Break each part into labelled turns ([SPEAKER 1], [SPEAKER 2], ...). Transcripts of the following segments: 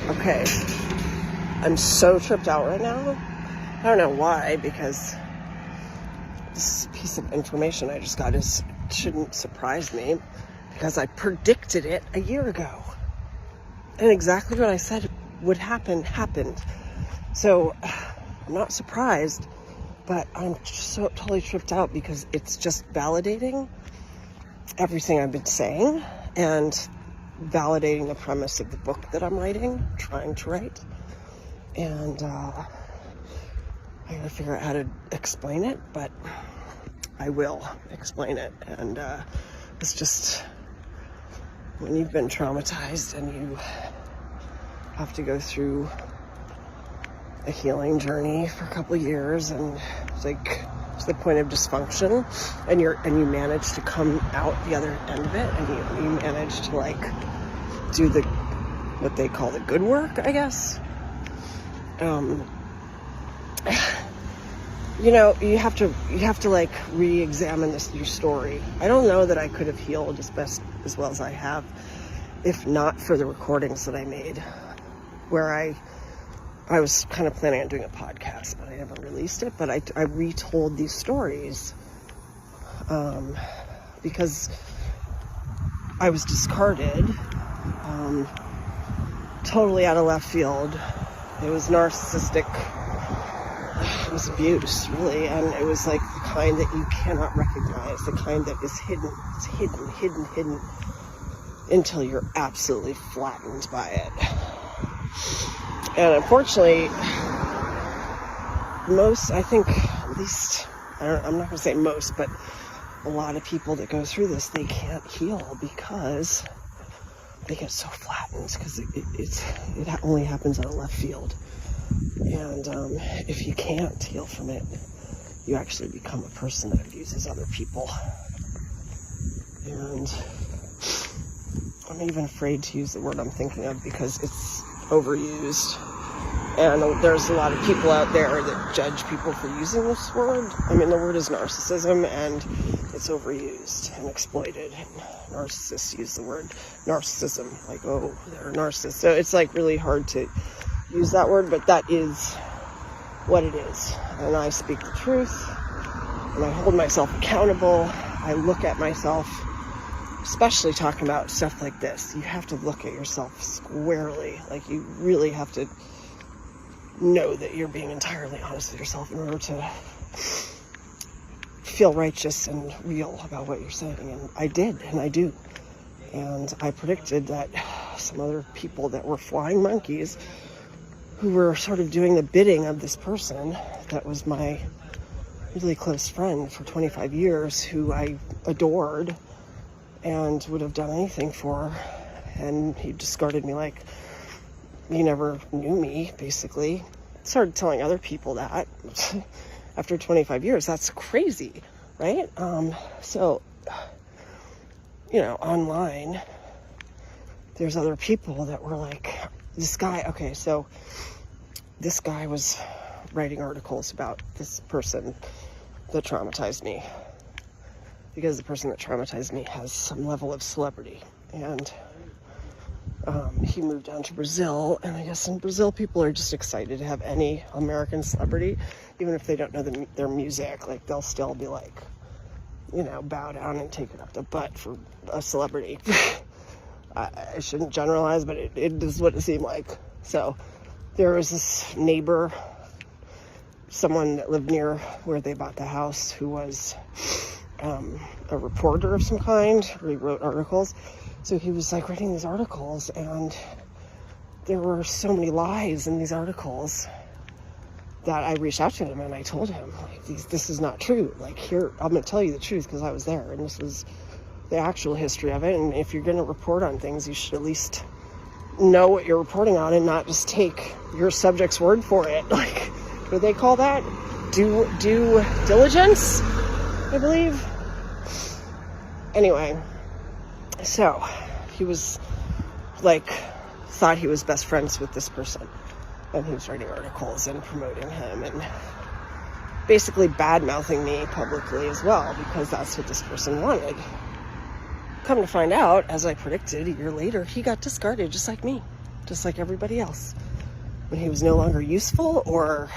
[SPEAKER 1] Okay, I'm so tripped out right now. I don't know why, because this piece of information I just got shouldn't surprise me, because I predicted it a year ago. And exactly what I said would happen, happened. So I'm not surprised, but I'm so totally tripped out because it's just validating everything I've been saying and validating the premise of the book that I'm trying to write. And I gotta figure out how to explain it, but I will explain it. And it's just, when you've been traumatized and you have to go through a healing journey for a couple of years, and it's like to the point of dysfunction, and you manage to come out the other end of it, and you manage to like do what they call the good work, I guess. You have to like re-examine your story. I don't know that I could have healed as well as I have if not for the recordings that I made, where I was kind of planning on doing a podcast, but I never released it. But I retold these stories because I was discarded, totally out of left field. It was narcissistic. It was abuse, really, and it was like the kind that you cannot recognize, the kind that is hidden. It's hidden until you're absolutely flattened by it. And unfortunately, I think, at least, I'm not going to say most, but a lot of people that go through this, they can't heal because they get so flattened, because it only happens out of left field. And if you can't heal from it, you actually become a person that abuses other people. And I'm even afraid to use the word I'm thinking of because it's overused. And there's a lot of people out there that judge people for using this word. I mean, the word is narcissism, and it's overused and exploited. And narcissists use the word narcissism, like, oh, they're a narcissist. So it's like really hard to use that word, but that is what it is. And I speak the truth, and I hold myself accountable. I look at myself, especially talking about stuff like this. You have to look at yourself squarely. Like, you really have to know that you're being entirely honest with yourself in order to feel righteous and real about what you're saying. And I did, and I do. And I predicted that some other people that were flying monkeys, who were sort of doing the bidding of this person that was my really close friend for 25 years, who I adored and would have done anything for, and he discarded me like he never knew me, basically. Started telling other people that after 25 years. That's crazy, right? So, online, there's other people that were like, this guy was writing articles about this person that traumatized me, because the person that traumatized me has some level of celebrity. And he moved down to Brazil, and I guess in Brazil people are just excited to have any American celebrity, even if they don't know their music. Like, they'll still be like, bow down and take it up the butt for a celebrity. I shouldn't generalize, but it is what it seemed like. So there was this neighbor, someone that lived near where they bought the house, who was a reporter of some kind, who wrote articles. So he was like writing these articles, and there were so many lies in these articles that I reached out to him and I told him, like, this is not true. Like, here, I'm going to tell you the truth because I was there, and this was the actual history of it. And if you're going to report on things, you should at least know what you're reporting on and not just take your subject's word for it. Like, what do they call that? Due diligence, I believe. Anyway, so he was like, thought he was best friends with this person, and he was writing articles and promoting him and basically bad-mouthing me publicly as well, because that's what this person wanted. Come to find out, as I predicted, a year later, he got discarded just like me. just like everybody else. When he was no longer useful or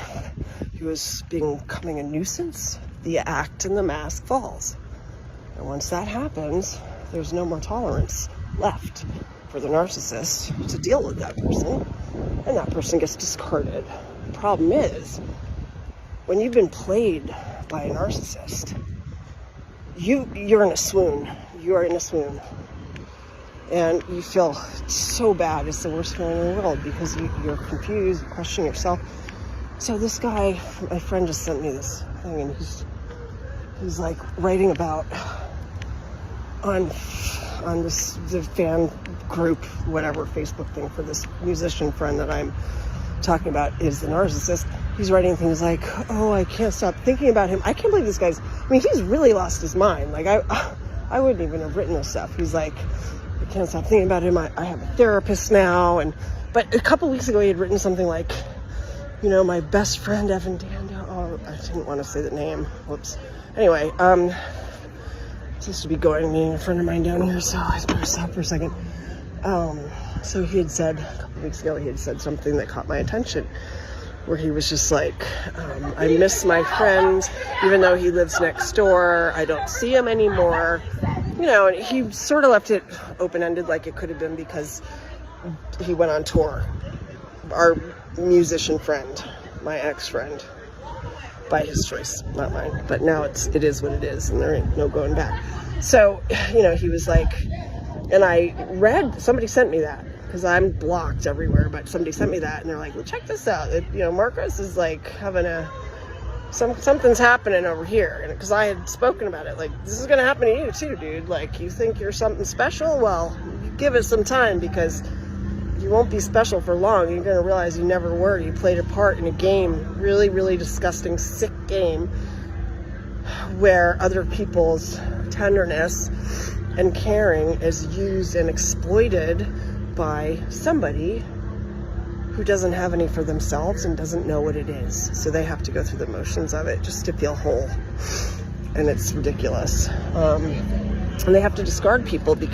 [SPEAKER 1] he was becoming a nuisance, the act and the mask falls. And once that happens, there's no more tolerance left for the narcissist to deal with that person, and that person gets discarded. The problem is, when you've been played by a narcissist, you're in a swoon. You are in a swoon. And you feel so bad. It's the worst feeling in the world because you're confused, you question yourself. So this guy, my friend just sent me this thing, and he's like writing about on the fan group, whatever, Facebook thing for this musician friend that I'm talking about is the narcissist. He's writing things like, oh, I can't stop thinking about him. I can't believe this guy's, I mean, he's really lost his mind. Like, I wouldn't even have written this stuff. He's like, I can't stop thinking about him. I have a therapist now. But a couple weeks ago, he had written something like, you know, my best friend, Evan Dando. Oh, I didn't want to say the name. Whoops. Anyway, supposed to be going to meeting a friend of mine down here, so I better stop for a second. So he had said, a couple weeks ago, he had said something that caught my attention, where he was just like, I miss my friend, even though he lives next door. I don't see him anymore. You know, and he sort of left it open-ended, like it could have been because he went on tour. Our musician friend, my ex-friend, by his choice, not mine. But now it is what it is, and there ain't no going back. So, you know, he was like, and I read, somebody sent me that, because I'm blocked everywhere, but somebody sent me that, and they're like, well, check this out. You know, Marcos is like having something's happening over here. And because I had spoken about it, like, this is going to happen to you too, dude. Like, you think you're something special? Well, give it some time, because you won't be special for long. You're going to realize you never were. You played a part in a game, really, really disgusting, sick game, where other people's tenderness and caring is used and exploited by somebody who doesn't have any for themselves and doesn't know what it is. So they have to go through the motions of it just to feel whole. And it's ridiculous. And they have to discard people because